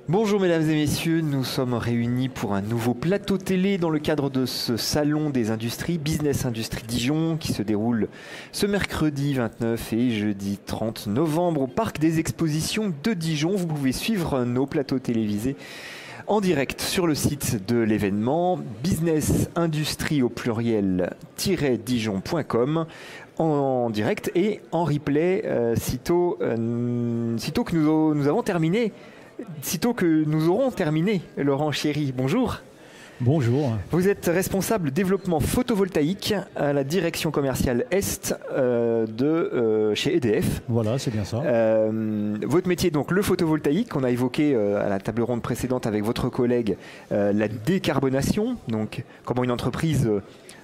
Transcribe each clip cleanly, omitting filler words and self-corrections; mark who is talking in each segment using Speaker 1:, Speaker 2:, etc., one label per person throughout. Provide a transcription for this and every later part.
Speaker 1: Bonjour mesdames et messieurs, nous sommes réunis pour un nouveau plateau télé dans le cadre de ce salon des industries, Business Industrie Dijon, qui se déroule ce mercredi 29 et jeudi 30 novembre au Parc des Expositions de Dijon. Vous pouvez suivre nos plateaux télévisés en direct sur le site de l'événement Business Industrie au pluriel-dijon.com en direct et en replay sitôt que nous avons terminé. Sitôt que nous aurons terminé, Laurent Chéry, bonjour.
Speaker 2: Bonjour.
Speaker 1: Vous êtes responsable développement photovoltaïque à la direction commerciale Est chez EDF.
Speaker 2: Voilà, c'est bien ça.
Speaker 1: Votre métier, donc le photovoltaïque, on a évoqué à la table ronde précédente avec votre collègue la décarbonation, donc comment une entreprise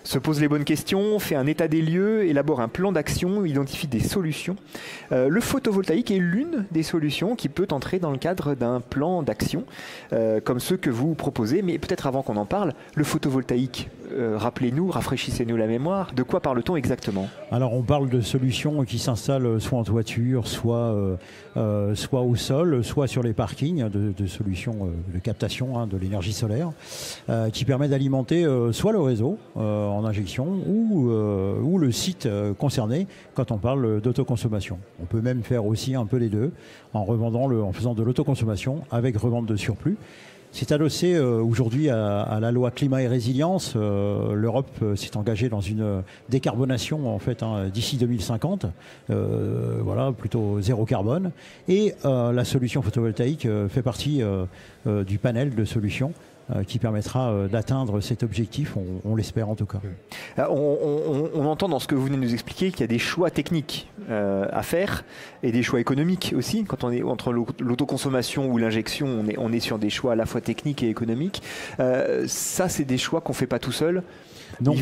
Speaker 1: se pose les bonnes questions, fait un état des lieux, élabore un plan d'action, identifie des solutions. Le photovoltaïque est l'une des solutions qui peut entrer dans le cadre d'un plan d'action, comme ceux que vous proposez. Mais peut-être avant qu'on en parle, le photovoltaïque, rappelez-nous, rafraîchissez-nous la mémoire, de quoi parle-t-on exactement?
Speaker 2: Alors on parle de solutions qui s'installent soit en toiture, soit au sol, soit sur les parkings, de solutions de captation de l'énergie solaire, qui permet d'alimenter soit le réseau en injection ou le site concerné quand on parle d'autoconsommation. On peut même faire aussi un peu les deux en faisant de l'autoconsommation avec revente de surplus. C'est adossé aujourd'hui à la loi climat et résilience. L'Europe s'est engagée dans une décarbonation en fait d'ici 2050, voilà, plutôt zéro carbone. Et la solution photovoltaïque fait partie du panel de solutions qui permettra d'atteindre cet objectif, on l'espère en tout cas.
Speaker 1: On entend dans ce que vous venez de nous expliquer qu'il y a des choix techniques à faire et des choix économiques aussi. Quand on est entre l'autoconsommation ou l'injection, on est sur des choix à la fois techniques et économiques. Ça, c'est des choix qu'on ne fait pas tout seul. Non.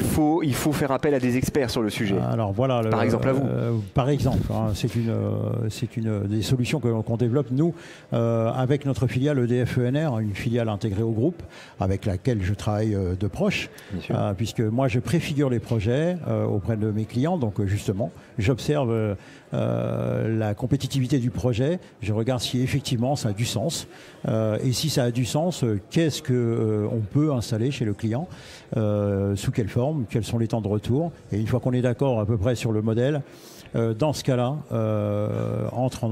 Speaker 1: Il faut faire appel à des experts sur le sujet.
Speaker 2: Alors voilà,
Speaker 1: par exemple à vous.
Speaker 2: Par exemple, c'est une des solutions qu'on développe nous avec notre filiale EDF ENR, une filiale intégrée au groupe avec laquelle je travaille de proche, puisque moi je préfigure les projets auprès de mes clients. Donc justement, j'observe la compétitivité du projet, je regarde si effectivement ça a du sens et si ça a du sens, qu'est-ce que on peut installer chez le client, sous quelle forme, quels sont les temps de retour, et une fois qu'on est d'accord à peu près sur le modèle, dans ce cas-là, entre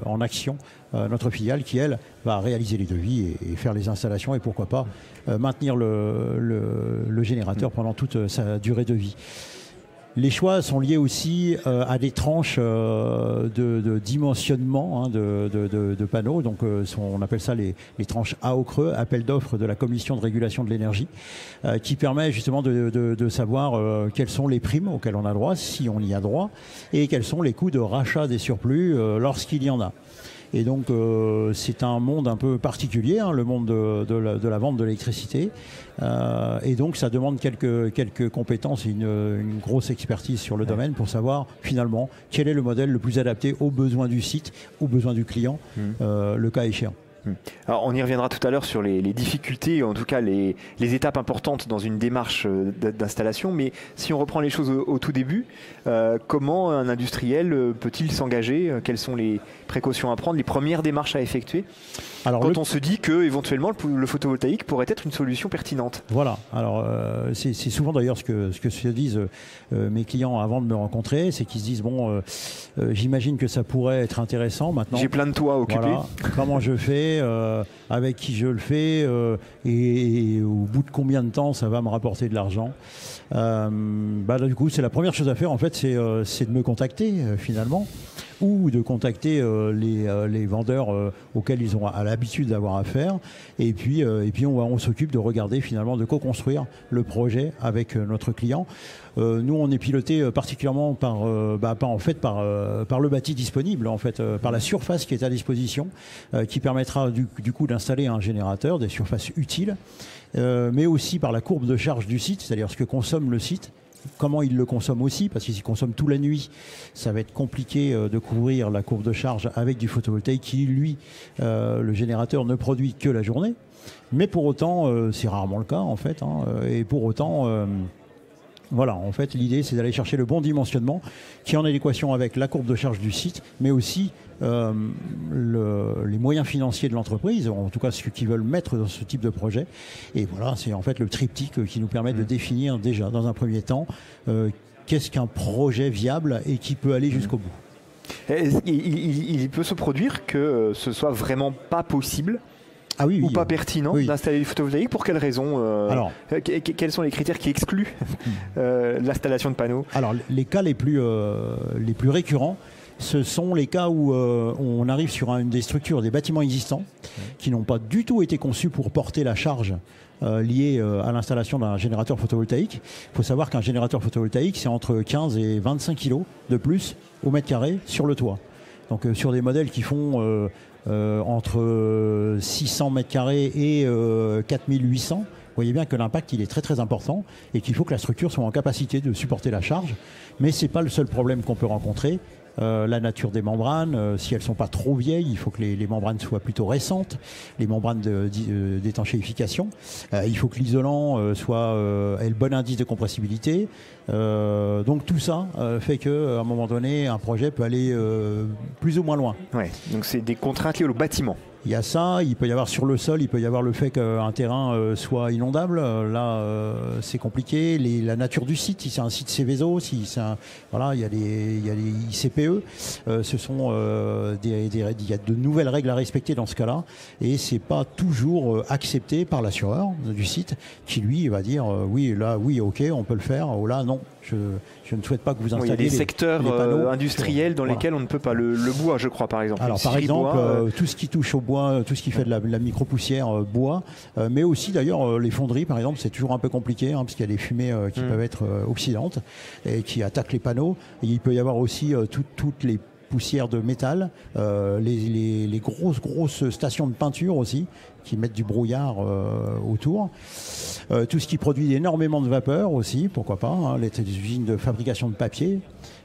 Speaker 2: en action notre filiale qui, elle, va réaliser les devis et faire les installations et pourquoi pas maintenir le générateur pendant toute sa durée de vie. Les choix sont liés aussi à des tranches de dimensionnement de panneaux. Donc on appelle ça les tranches A au creux, appel d'offres de la Commission de régulation de l'énergie, qui permet justement de savoir quelles sont les primes auxquelles on a droit, si on y a droit, et quels sont les coûts de rachat des surplus lorsqu'il y en a. Et donc c'est un monde un peu particulier, le monde de la vente de l'électricité. Et donc ça demande quelques compétences et une grosse expertise sur le domaine pour savoir finalement quel est le modèle le plus adapté aux besoins du site, aux besoins du client, le cas échéant.
Speaker 1: Alors on y reviendra tout à l'heure sur les difficultés, en tout cas les étapes importantes dans une démarche d'installation, mais si on reprend les choses au tout début, comment un industriel peut-il s'engager? Quelles sont les précautions à prendre, les premières démarches à effectuer quand on se dit que éventuellement le photovoltaïque pourrait être une solution pertinente?
Speaker 2: Voilà, alors c'est souvent d'ailleurs ce que se disent mes clients avant de me rencontrer, c'est qu'ils se disent bon, j'imagine que ça pourrait être intéressant maintenant.
Speaker 1: J'ai plein de toits occupés.
Speaker 2: Voilà, comment je fais, avec qui je le fais, et au bout de combien de temps ça va me rapporter de l'argent. Du coup, c'est la première chose à faire en fait, c'est de me contacter finalement, ou de contacter les vendeurs auxquels ils ont l'habitude d'avoir affaire, et puis on s'occupe de regarder finalement, de co-construire le projet avec notre client. Nous, on est piloté particulièrement par le bâti disponible, en fait, par la surface qui est à disposition, qui permettra du coup d'installer un générateur, des surfaces utiles, mais aussi par la courbe de charge du site, c'est-à-dire ce que consomme le site. Comment il le consomme aussi, parce qu'il consomme tout la nuit, ça va être compliqué de couvrir la courbe de charge avec du photovoltaïque qui, lui, le générateur ne produit que la journée. Mais pour autant, c'est rarement le cas en fait, et pour autant, Voilà, en fait, l'idée, c'est d'aller chercher le bon dimensionnement qui est en adéquation avec la courbe de charge du site, mais aussi les moyens financiers de l'entreprise, en tout cas ce qu'ils veulent mettre dans ce type de projet. Et voilà, c'est en fait le triptyque qui nous permet de définir déjà, dans un premier temps, qu'est-ce qu'un projet viable et qui peut aller jusqu'au bout.
Speaker 1: Il peut se produire que ce soit vraiment pas possible ou pas pertinent d'installer du photovoltaïque. Pour quelles raisons quels sont les critères qui excluent l'installation de panneaux?
Speaker 2: Alors, les cas les plus récurrents, ce sont les cas où on arrive sur une des structures, des bâtiments existants qui n'ont pas du tout été conçus pour porter la charge liée à l'installation d'un générateur photovoltaïque. Il faut savoir qu'un générateur photovoltaïque, c'est entre 15 et 25 kg de plus au mètre carré sur le toit. Donc sur des modèles qui font entre 600 mètres carrés et 4800, vous voyez bien que l'impact il est très très important et qu'il faut que la structure soit en capacité de supporter la charge. Mais ce n'est pas le seul problème qu'on peut rencontrer. La nature des membranes, si elles ne sont pas trop vieilles, il faut que les membranes soient plutôt récentes, les membranes d'étanchéification. Il faut que l'isolant ait le bon indice de compressibilité. Donc tout ça fait qu'à un moment donné, un projet peut aller plus ou moins loin.
Speaker 1: Ouais, donc c'est des contraintes liées au bâtiment.
Speaker 2: Il y a ça, il peut y avoir sur le sol, il peut y avoir le fait qu'un terrain soit inondable. Là, c'est compliqué. La nature du site, si c'est un site Céveso, il y a les ICPE. Ce sont il y a de nouvelles règles à respecter dans ce cas-là, et c'est pas toujours accepté par l'assureur du site, qui lui va dire oui, là, oui, ok, on peut le faire. Oh là, non. Je ne souhaite pas que vous installiez.
Speaker 1: Il y a des secteurs industriels dans lesquels on ne peut pas. Le bois, je crois, par exemple.
Speaker 2: Alors, par exemple, tout ce qui touche au bois, tout ce qui fait de la micro-poussière bois, mais aussi d'ailleurs les fonderies, par exemple, c'est toujours un peu compliqué, parce qu'il y a des fumées qui peuvent être oxydantes et qui attaquent les panneaux. Et il peut y avoir aussi toutes les poussières de métal, les grosses stations de peinture aussi, qui mettent du brouillard autour. Tout ce qui produit énormément de vapeur aussi, pourquoi pas, les usines de fabrication de papier.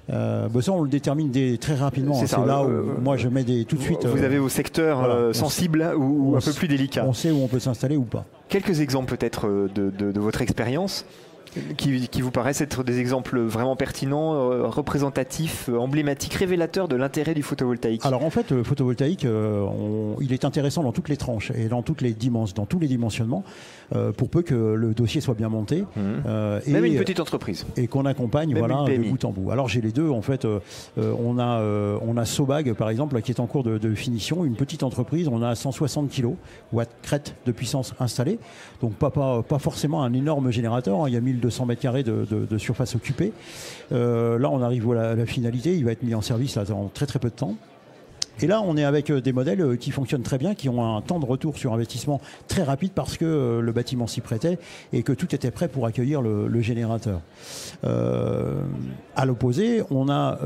Speaker 2: Ça, on le détermine très rapidement. C'est là où moi je mets tout de suite.
Speaker 1: Vous avez vos secteurs sensibles ou un peu plus délicats.
Speaker 2: On sait où on peut s'installer ou pas.
Speaker 1: Quelques exemples peut-être de votre expérience qui vous paraissent être des exemples vraiment pertinents, représentatifs, emblématiques, révélateurs de l'intérêt du photovoltaïque.
Speaker 2: Alors en fait, le photovoltaïque, il est intéressant dans toutes les tranches et dans tous les dimensionnements, pour peu que le dossier soit bien monté.
Speaker 1: Même une petite entreprise.
Speaker 2: Et qu'on accompagne de bout en bout. Alors j'ai les deux, en fait. On a Sobag, par exemple, qui est en cours de finition, une petite entreprise. On a 160 kW crête de puissance installée. Donc pas forcément un énorme générateur. Il y a 1200 mètres carrés de surface occupée. Là, on arrive à la finalité. Il va être mis en service là, dans très très peu de temps. Et là, on est avec des modèles qui fonctionnent très bien, qui ont un temps de retour sur investissement très rapide parce que le bâtiment s'y prêtait et que tout était prêt pour accueillir le générateur. À l'opposé, on a...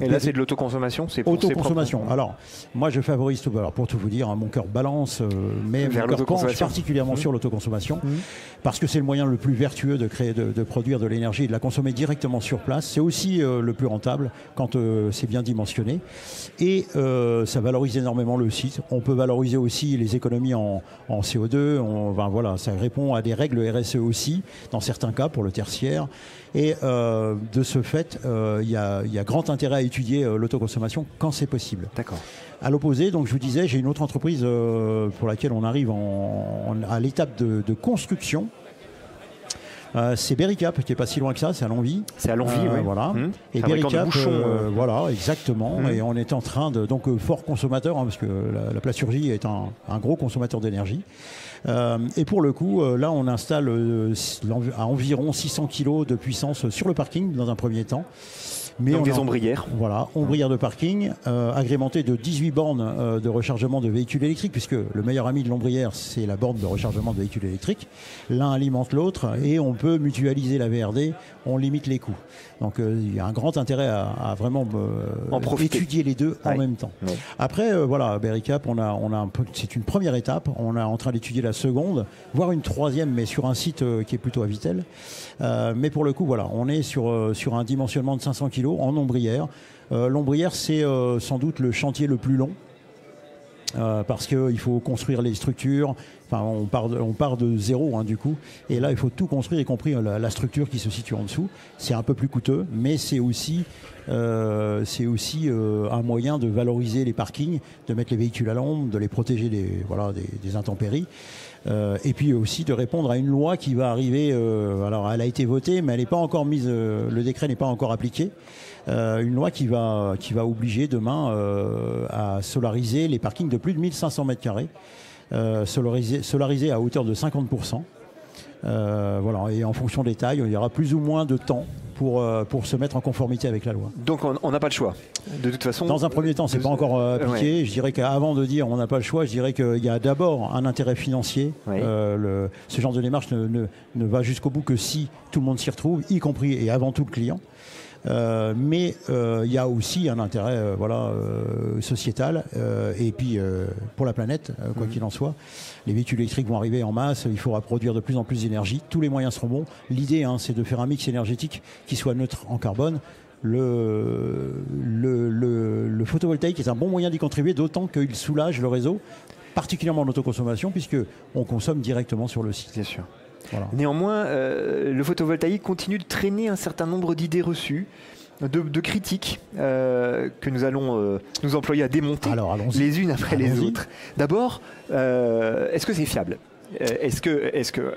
Speaker 1: et là, c'est de l'autoconsommation, c'est pour
Speaker 2: autoconsommation. Alors, moi, je favorise tout. Alors, pour tout vous dire, mon cœur balance, mais mon cœur penche particulièrement sur l'autoconsommation parce que c'est le moyen le plus vertueux de produire de l'énergie et de la consommer directement sur place. C'est aussi le plus rentable quand c'est bien dimensionné. Et ça valorise énormément le site. On peut valoriser aussi les économies en CO2. Ça répond à des règles RSE aussi, dans certains cas, pour le tertiaire. Et de ce fait, il y a grand intérêt à étudier l'autoconsommation quand c'est possible.
Speaker 1: D'accord.
Speaker 2: À l'opposé, donc je vous disais, j'ai une autre entreprise pour laquelle on arrive à l'étape de construction. C'est Bericap qui est pas si loin que ça, c'est à Longwy.
Speaker 1: C'est à Longwy, oui.
Speaker 2: Voilà. Et Bericap, voilà, exactement. Et on est en train de fort consommateur, parce que la plasturgie est un gros consommateur d'énergie. Et pour le coup, là, on installe à environ 600 kg de puissance sur le parking dans un premier temps. Mais
Speaker 1: donc des ombrières.
Speaker 2: Voilà, ombrières de parking, agrémentées de 18 bornes de rechargement de véhicules électriques, puisque le meilleur ami de l'ombrière, c'est la borne de rechargement de véhicules électriques. L'un alimente l'autre et on peut mutualiser la VRD, on limite les coûts. Donc il y a un grand intérêt à vraiment étudier les deux en même temps. Ouais. Après, Bericap, c'est une première étape. On est en train d'étudier la seconde, voire une troisième, mais sur un site qui est plutôt à Vittel. Mais pour le coup, on est sur un dimensionnement de 500 kg en ombrière. L'ombrière, c'est sans doute le chantier le plus long. parce qu'il faut construire les structures. Enfin, on part de zéro, hein, du coup. Et là, il faut tout construire, y compris la structure qui se situe en dessous. C'est un peu plus coûteux, mais c'est aussi un moyen de valoriser les parkings, de mettre les véhicules à l'ombre, de les protéger des intempéries. Et puis aussi de répondre à une loi qui va arriver. Alors, elle a été votée, mais elle n'est pas encore mise. Le décret n'est pas encore appliqué. Une loi qui va obliger demain à solariser les parkings de plus de 1500 mètres carrés, solarisés à hauteur de 50%. Et en fonction des tailles, il y aura plus ou moins de temps pour se mettre en conformité avec la loi.
Speaker 1: Donc on n'a pas le choix. De toute façon,
Speaker 2: dans un premier temps, c'est pas encore appliqué.
Speaker 1: Ouais.
Speaker 2: Je dirais qu'avant de dire on n'a pas le choix, je dirais qu'il y a d'abord un intérêt financier.
Speaker 1: Ouais.
Speaker 2: Ce genre de démarche ne va jusqu'au bout que si tout le monde s'y retrouve, y compris et avant tout le client. Mais il y a aussi un intérêt sociétal et puis pour la planète, quoi qu'il en soit. Les véhicules électriques vont arriver en masse, il faudra produire de plus en plus d'énergie, tous les moyens seront bons. L'idée, c'est de faire un mix énergétique qui soit neutre en carbone. Le photovoltaïque est un bon moyen d'y contribuer, d'autant qu'il soulage le réseau, particulièrement en autoconsommation, puisqu'on consomme directement sur le site.
Speaker 1: Bien sûr.
Speaker 2: Voilà.
Speaker 1: Néanmoins, le photovoltaïque continue de traîner un certain nombre d'idées reçues, de critiques que nous allons nous employer à démonter les unes après les autres. D'abord, est-ce que c'est fiable ?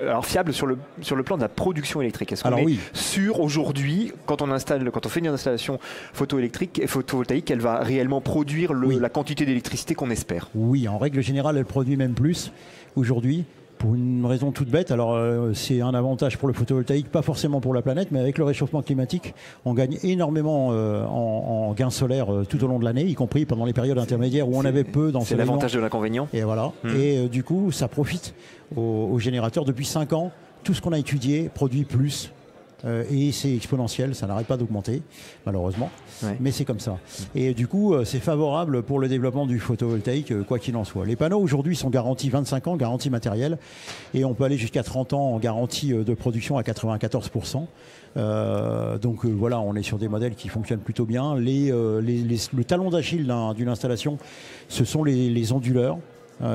Speaker 1: Alors fiable sur le plan de la production électrique. Est-ce qu'on est sûr aujourd'hui, quand on fait une installation photovoltaïque, qu'elle va réellement produire la quantité d'électricité qu'on espère ?
Speaker 2: Oui, en règle générale, elle produit même plus aujourd'hui. Pour une raison toute bête, alors c'est un avantage pour le photovoltaïque, pas forcément pour la planète, mais avec le réchauffement climatique, on gagne énormément en gains solaires tout au long de l'année, y compris pendant les périodes intermédiaires où on avait peu d'ensoleillement.
Speaker 1: C'est l'avantage de l'inconvénient.
Speaker 2: Et voilà. Et du coup, ça profite aux générateurs. Depuis 5 ans, tout ce qu'on a étudié produit plus. Et c'est exponentiel, ça n'arrête pas d'augmenter, malheureusement, mais c'est comme ça. Et du coup, c'est favorable pour le développement du photovoltaïque, quoi qu'il en soit. Les panneaux aujourd'hui sont garantis 25 ans, garantie matérielle, et on peut aller jusqu'à 30 ans en garantie de production à 94%. Donc voilà, on est sur des modèles qui fonctionnent plutôt bien. Le talon d'Achille d'une installation, ce sont les onduleurs.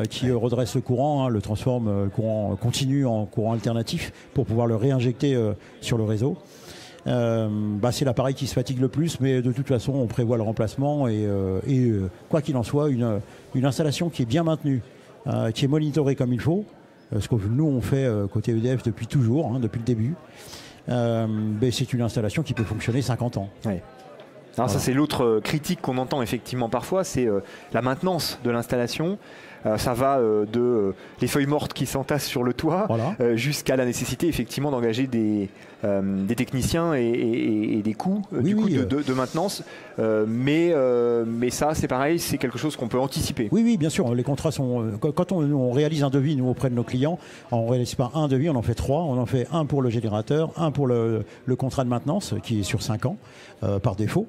Speaker 2: Qui redresse le courant, le transforme le courant continu en courant alternatif pour pouvoir le réinjecter sur le réseau. C'est l'appareil qui se fatigue le plus, mais de toute façon on prévoit le remplacement et quoi qu'il en soit, une installation qui est bien maintenue, qui est monitorée comme il faut, ce que nous on fait côté EDF depuis toujours, depuis le début, c'est une installation qui peut fonctionner 50 ans.
Speaker 1: Ouais. Alors ça c'est l'autre critique qu'on entend effectivement parfois, c'est la maintenance de l'installation. Ça va de les feuilles mortes qui s'entassent sur le toit jusqu'à la nécessité effectivement d'engager des techniciens et des coûts de maintenance. Mais ça c'est pareil, c'est quelque chose qu'on peut anticiper.
Speaker 2: Oui, bien sûr. Les contrats sont... Quand on réalise un devis, nous, auprès de nos clients, on ne réalise pas un devis, on en fait 3. On en fait un pour le générateur, un pour le contrat de maintenance qui est sur 5 ans par défaut.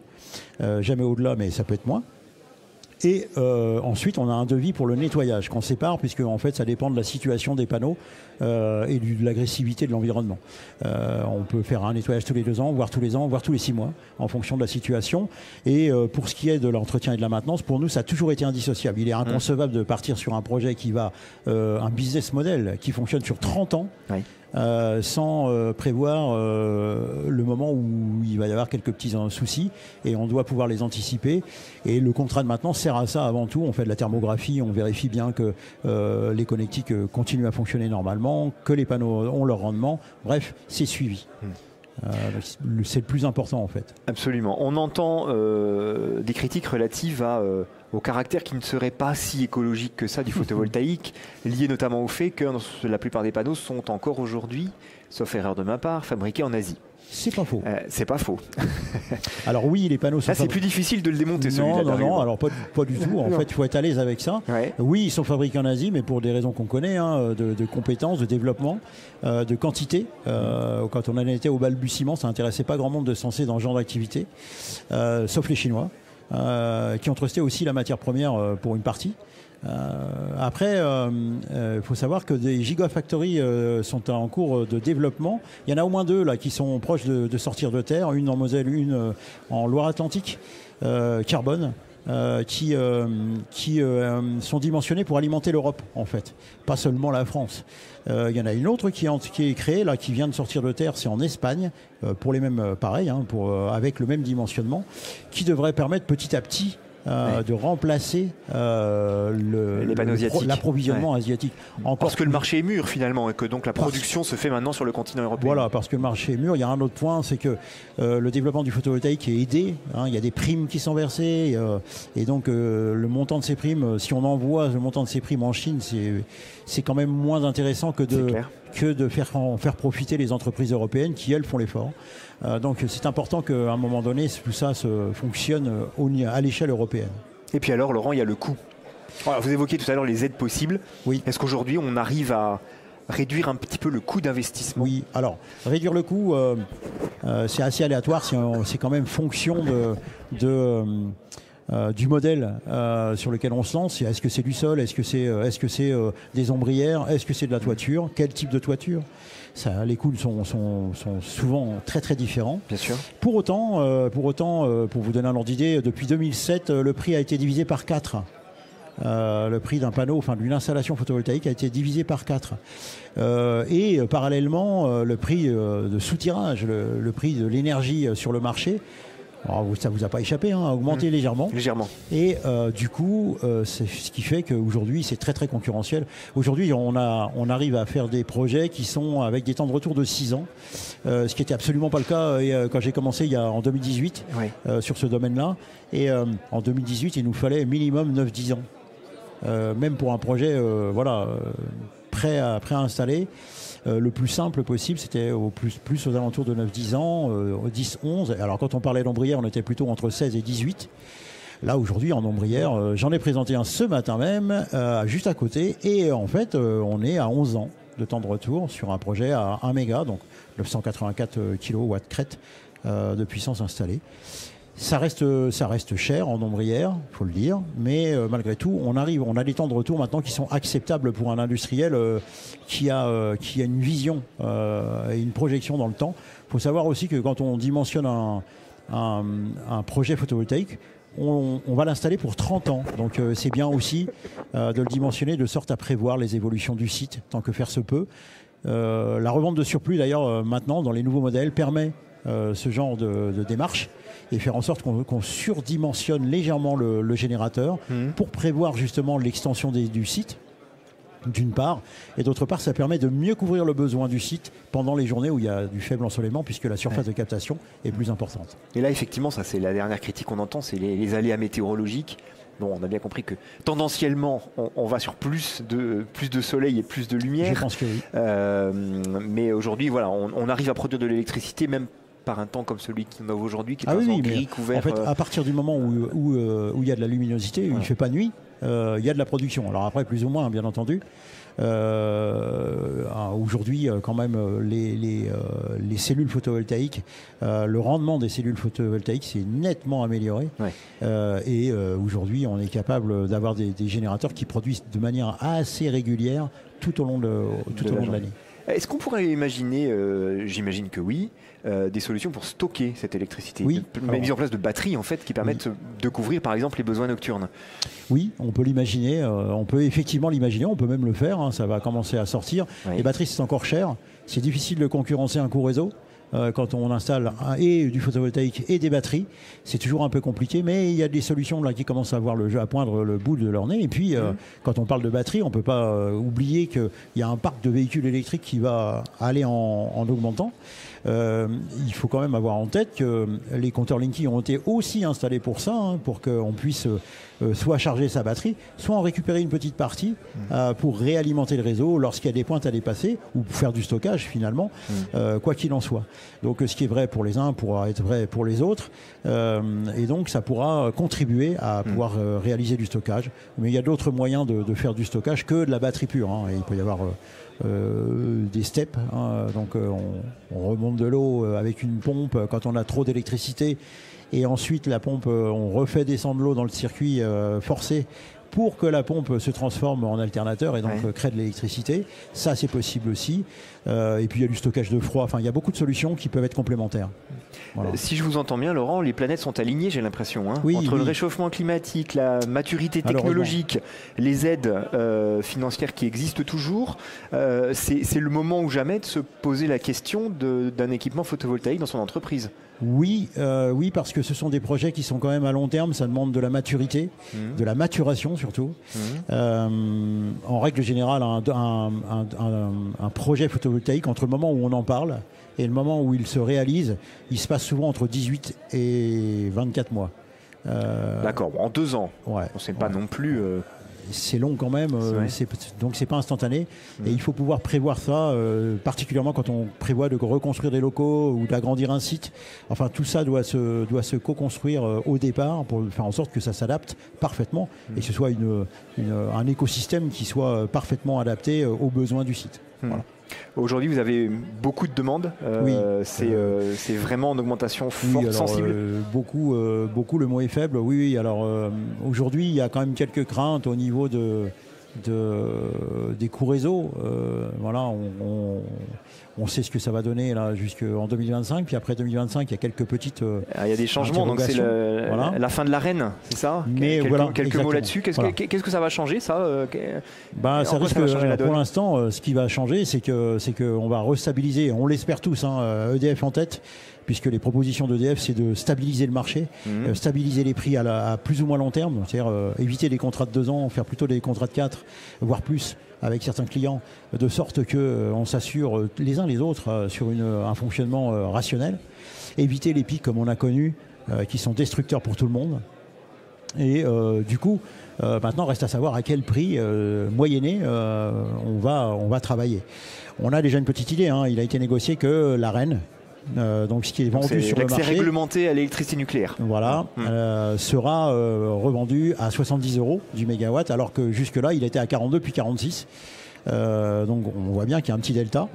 Speaker 2: Jamais au-delà, mais ça peut être moins. Et ensuite, on a un devis pour le nettoyage qu'on sépare, puisque en fait, ça dépend de la situation des panneaux et de l'agressivité de l'environnement. On peut faire un nettoyage tous les 2 ans, voire tous les ans, voire tous les 6 mois, en fonction de la situation. Et pour ce qui est de l'entretien et de la maintenance, pour nous, ça a toujours été indissociable. Il est inconcevable de partir sur un projet qui va, un business model qui fonctionne sur 30 ans. Sans prévoir le moment où il va y avoir quelques petits soucis, et on doit pouvoir les anticiper. Et le contrat de maintenance sert à ça avant tout. On fait de la thermographie, on vérifie bien que les connectiques continuent à fonctionner normalement, que les panneaux ont leur rendement. Bref, c'est suivi. C'est le plus important en fait.
Speaker 1: Absolument. On entend des critiques relatives au caractère qui ne serait pas si écologique que ça du photovoltaïque, lié notamment au fait que la plupart des panneaux sont encore aujourd'hui, sauf erreur de ma part, fabriqués en Asie.
Speaker 2: C'est pas faux.
Speaker 1: C'est pas faux.
Speaker 2: Alors oui, les panneaux sont...
Speaker 1: Là, c'est plus difficile de le démonter, celui-là.
Speaker 2: Non, alors pas du tout. En fait, il faut être à l'aise avec ça. Oui, ils sont fabriqués en Asie, mais pour des raisons qu'on connaît, de compétences, de développement, de quantité. Quand on en était au balbutiement, ça n'intéressait pas grand monde de se lancer dans ce genre d'activité, sauf les Chinois, qui ont trusté aussi la matière première pour une partie. Après, faut savoir que des gigafactories sont en cours de développement. Il y en a au moins 2 là qui sont proches de sortir de terre, une en Moselle, une en Loire-Atlantique, carbone. qui sont dimensionnés pour alimenter l'Europe, en fait, pas seulement la France. Il y en a une autre qui est créée, là, qui vient de sortir de terre, c'est en Espagne, pour les mêmes, pareil, hein, avec le même dimensionnement, qui devrait permettre petit à petit de remplacer l'approvisionnement asiatique.
Speaker 1: Parce que le marché est mûr finalement et que donc la production se fait maintenant sur le continent européen.
Speaker 2: Voilà, parce que le marché est mûr. Il y a un autre point, c'est que le développement du photovoltaïque est aidé. Hein, il y a des primes qui sont versées et donc le montant de ces primes, si on envoie le montant de ces primes en Chine, c'est quand même moins intéressant que de faire profiter les entreprises européennes qui, elles, font l'effort. Donc c'est important qu'à un moment donné, tout ça fonctionne à l'échelle européenne.
Speaker 1: Et puis alors, Laurent, il y a le coût. Alors, vous évoquiez tout à l'heure les aides possibles.
Speaker 2: Oui.
Speaker 1: Est-ce qu'aujourd'hui, on arrive à réduire un petit peu le coût d'investissement?
Speaker 2: Oui, alors réduire le coût, c'est assez aléatoire, c'est quand même fonction du modèle sur lequel on se lance. Est-ce que c'est du sol? Est-ce que c'est des ombrières? Est-ce que c'est de la toiture? Quel type de toiture? Les coûts sont souvent très très différents.
Speaker 1: Bien sûr.
Speaker 2: Pour autant, pour vous donner un ordre d'idée, depuis 2007, le prix a été divisé par 4. Le prix d'un panneau, enfin d'une installation photovoltaïque a été divisé par 4. Et parallèlement, le prix de soutirage, le prix de l'énergie sur le marché, alors, ça ne vous a pas échappé, hein, a augmenté légèrement. Et du coup, c'est ce qui fait qu'aujourd'hui, c'est très très concurrentiel. Aujourd'hui, on arrive à faire des projets qui sont avec des temps de retour de 6 ans, ce qui n'était absolument pas le cas quand j'ai commencé en 2018 sur ce domaine-là. Et en 2018, il nous fallait minimum 9-10 ans. Même pour un projet prêt à installer. Le plus simple possible, c'était plus aux alentours de 9-10 ans, 10-11. Alors quand on parlait d'ombrière, on était plutôt entre 16 et 18. Là aujourd'hui en ombrière, j'en ai présenté un ce matin même, juste à côté. Et en fait, on est à 11 ans de temps de retour sur un projet à 1 méga, donc 984 kW crête de puissance installée. Ça reste cher en ombrière, il faut le dire, mais malgré tout, on a des temps de retour maintenant qui sont acceptables pour un industriel qui a une vision et une projection dans le temps. Il faut savoir aussi que quand on dimensionne un projet photovoltaïque, on va l'installer pour 30 ans. Donc c'est bien aussi de le dimensionner de sorte à prévoir les évolutions du site, tant que faire se peut. La revente de surplus, d'ailleurs, maintenant, dans les nouveaux modèles, permet ce genre de démarche et faire en sorte qu'on surdimensionne légèrement le générateur pour prévoir justement l'extension du site, d'une part, et d'autre part, ça permet de mieux couvrir le besoin du site pendant les journées où il y a du faible ensoleillement, puisque la surface de captation est plus importante.
Speaker 1: Et là, effectivement, ça c'est la dernière critique qu'on entend, c'est les aléas météorologiques. Bon, on a bien compris que tendanciellement, on va sur plus de soleil et plus de lumière.
Speaker 2: Je pense que oui.
Speaker 1: Mais aujourd'hui, voilà, on arrive à produire de l'électricité, même par un temps comme celui qu'on a aujourd'hui, qui est un temps gris, couvert.
Speaker 2: En fait, à partir du moment où il y a de la luminosité, où il ne fait pas nuit, il y a de la production. Alors après, plus ou moins, bien entendu. Aujourd'hui, quand même, les cellules photovoltaïques, le rendement des cellules photovoltaïques s'est nettement amélioré. Et aujourd'hui, on est capable d'avoir des générateurs qui produisent de manière assez régulière tout au long de l'année.
Speaker 1: Est-ce qu'on pourrait imaginer, j'imagine que oui, des solutions pour stocker cette électricité?
Speaker 2: Oui.
Speaker 1: Mise en place de batteries en fait qui permettent de couvrir par exemple les besoins nocturnes.
Speaker 2: Oui, on peut l'imaginer, on peut effectivement l'imaginer, on peut même le faire, hein, ça va commencer à sortir. Les batteries c'est encore cher, c'est difficile de concurrencer un court réseau. Quand on installe et du photovoltaïque et des batteries, c'est toujours un peu compliqué, mais il y a des solutions là qui commencent à poindre le bout de leur nez. Et puis, quand on parle de batterie, on ne peut pas oublier qu'il y a un parc de véhicules électriques qui va aller en augmentant. Il faut quand même avoir en tête que les compteurs Linky ont été aussi installés pour ça, hein, pour qu'on puisse soit charger sa batterie, soit en récupérer une petite partie pour réalimenter le réseau lorsqu'il y a des pointes à dépasser ou pour faire du stockage finalement, quoi qu'il en soit. Donc ce qui est vrai pour les uns pourra être vrai pour les autres et donc ça pourra contribuer à pouvoir réaliser du stockage. Mais il y a d'autres moyens de faire du stockage que de la batterie pure, hein. Et il peut y avoir des steps, hein. Donc on remonte de l'eau avec une pompe quand on a trop d'électricité et ensuite la pompe, on refait descendre l'eau dans le circuit forcé pour que la pompe se transforme en alternateur et donc crée de l'électricité. Ça, c'est possible aussi. Et puis, il y a du stockage de froid. Enfin, il y a beaucoup de solutions qui peuvent être complémentaires.
Speaker 1: Voilà. Si je vous entends bien, Laurent, les planètes sont alignées, j'ai l'impression. Entre le réchauffement climatique, la maturité technologique, les aides financières qui existent toujours, c'est le moment ou jamais de se poser la question d'un équipement photovoltaïque dans son entreprise.
Speaker 2: Oui, parce que ce sont des projets qui sont quand même à long terme, ça demande de la maturité, de la maturation surtout. En règle générale, un projet photovoltaïque, entre le moment où on en parle et le moment où il se réalise, il se passe souvent entre 18 et 24 mois.
Speaker 1: D'accord, en 2 ans. Ouais, on ne sait pas non plus...
Speaker 2: C'est long quand même, donc c'est pas instantané. Et il faut pouvoir prévoir ça, particulièrement quand on prévoit de reconstruire des locaux ou d'agrandir un site. Enfin, tout ça doit se co-construire au départ pour faire en sorte que ça s'adapte parfaitement et que ce soit un écosystème qui soit parfaitement adapté aux besoins du site. Voilà.
Speaker 1: Aujourd'hui, vous avez beaucoup de demandes. C'est vraiment en augmentation forte, sensible.
Speaker 2: Beaucoup, le mot est faible. Oui. Alors aujourd'hui, il y a quand même quelques craintes au niveau des coûts réseau. Voilà, on sait ce que ça va donner là jusqu'en 2025. Puis après 2025, il y a quelques petites.
Speaker 1: Il y a des changements. Donc c'est la fin de l'arène, c'est ça?
Speaker 2: Mais
Speaker 1: quelques mots là-dessus. Qu'est-ce que ça va changer, ça?
Speaker 2: Ça risque. Pour l'instant, ce qui va changer, c'est qu'on va restabiliser. On l'espère tous. EDF en tête. Puisque les propositions d'EDF, c'est de stabiliser le marché, stabiliser les prix à plus ou moins long terme, c'est-à-dire éviter des contrats de 2 ans, faire plutôt des contrats de 4, voire plus, avec certains clients, de sorte qu'on s'assure les uns les autres sur un fonctionnement rationnel, éviter les pics comme on a connu, qui sont destructeurs pour tout le monde. Et du coup, maintenant, reste à savoir à quel prix moyenné on va travailler. On a déjà une petite idée, il a été négocié que l'ARENH, donc ce qui est vendu sur le marché,
Speaker 1: l'accès réglementé à l'électricité nucléaire.
Speaker 2: Voilà, sera revendu à 70 € du mégawatt, alors que jusque-là, il était à 42 puis 46. Donc on voit bien qu'il y a un petit delta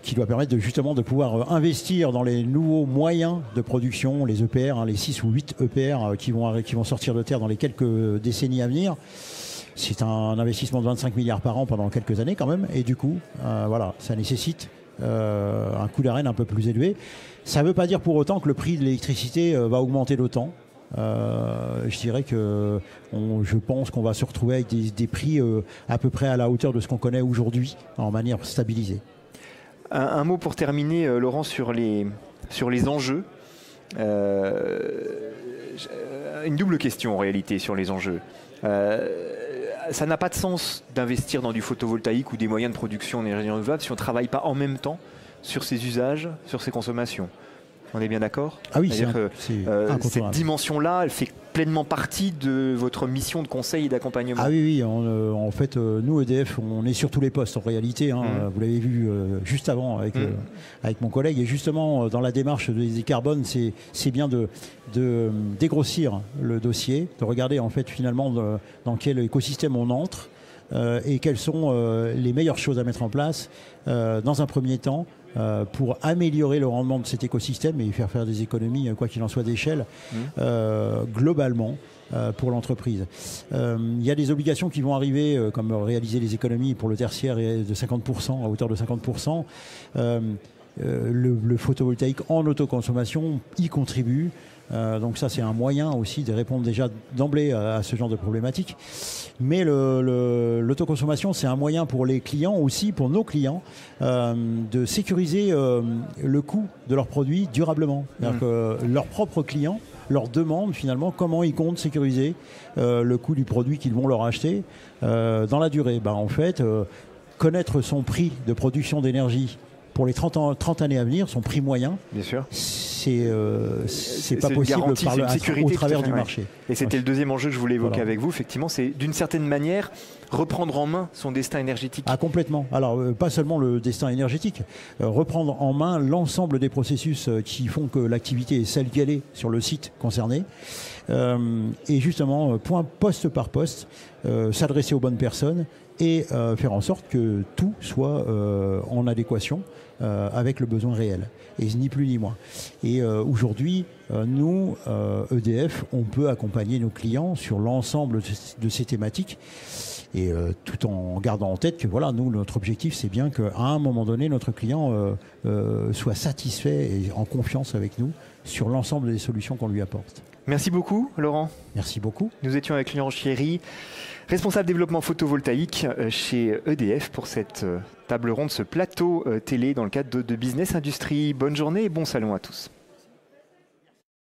Speaker 2: qui doit permettre justement de pouvoir investir dans les nouveaux moyens de production, les EPR, les 6 ou 8 EPR qui vont sortir de terre dans les quelques décennies à venir. C'est un investissement de 25 milliards par an pendant quelques années quand même, et du coup, voilà, ça nécessite un coût d'arène un peu plus élevé. Ça ne veut pas dire pour autant que le prix de l'électricité va augmenter d'autant. Je dirais que je pense qu'on va se retrouver avec des prix à peu près à la hauteur de ce qu'on connaît aujourd'hui en manière stabilisée.
Speaker 1: Un mot pour terminer, Laurent, sur les enjeux. Une double question en réalité sur les enjeux. Ça n'a pas de sens d'investir dans du photovoltaïque ou des moyens de production d'énergie renouvelable si on ne travaille pas en même temps sur ses usages, sur ses consommations. On est bien d'accord?
Speaker 2: Ah oui,
Speaker 1: cette dimension-là, elle fait pleinement partie de votre mission de conseil et d'accompagnement.
Speaker 2: Ah oui, en fait, nous, EDF, on est sur tous les postes en réalité. Vous l'avez vu juste avant avec mon collègue. Et justement, dans la démarche des carbone, c'est bien de dégrossir le dossier, de regarder en fait finalement dans quel écosystème on entre et quelles sont les meilleures choses à mettre en place dans un premier temps. Pour améliorer le rendement de cet écosystème et faire des économies, quoi qu'il en soit, d'échelle, globalement, pour l'entreprise. Il y a des obligations qui vont arriver, comme réaliser les économies pour le tertiaire de 50%, à hauteur de 50%. Le photovoltaïque en autoconsommation y contribue. Donc ça, c'est un moyen aussi de répondre déjà d'emblée à ce genre de problématique. Mais l'autoconsommation, c'est un moyen pour les clients aussi, pour nos clients, de sécuriser le coût de leurs produits durablement. C'est-à-dire que leurs propres clients leur demandent finalement comment ils comptent sécuriser le coût du produit qu'ils vont leur acheter dans la durée. En fait, connaître son prix de production d'énergie pour les 30 années à venir, son prix moyen,
Speaker 1: bien sûr,
Speaker 2: c'est pas possible au travers du marché.
Speaker 1: Et c'était le deuxième enjeu que je voulais évoquer avec vous. Effectivement, c'est d'une certaine manière reprendre en main son destin énergétique.
Speaker 2: Ah, complètement. Alors, pas seulement le destin énergétique, reprendre en main l'ensemble des processus qui font que l'activité est celle qu'elle est sur le site concerné. Et justement, poste par poste, s'adresser aux bonnes personnes et faire en sorte que tout soit en adéquation avec le besoin réel, et ni plus ni moins. Et aujourd'hui, nous, EDF, on peut accompagner nos clients sur l'ensemble de ces thématiques, et tout en gardant en tête que voilà, nous, notre objectif, c'est bien qu'à un moment donné, notre client soit satisfait et en confiance avec nous sur l'ensemble des solutions qu'on lui apporte.
Speaker 1: Merci beaucoup, Laurent.
Speaker 2: Merci beaucoup.
Speaker 1: Nous étions avec Laurent Chieri, responsable développement photovoltaïque chez EDF pour cette table ronde, ce plateau télé dans le cadre de Business Industrie. Bonne journée et bon salon à tous.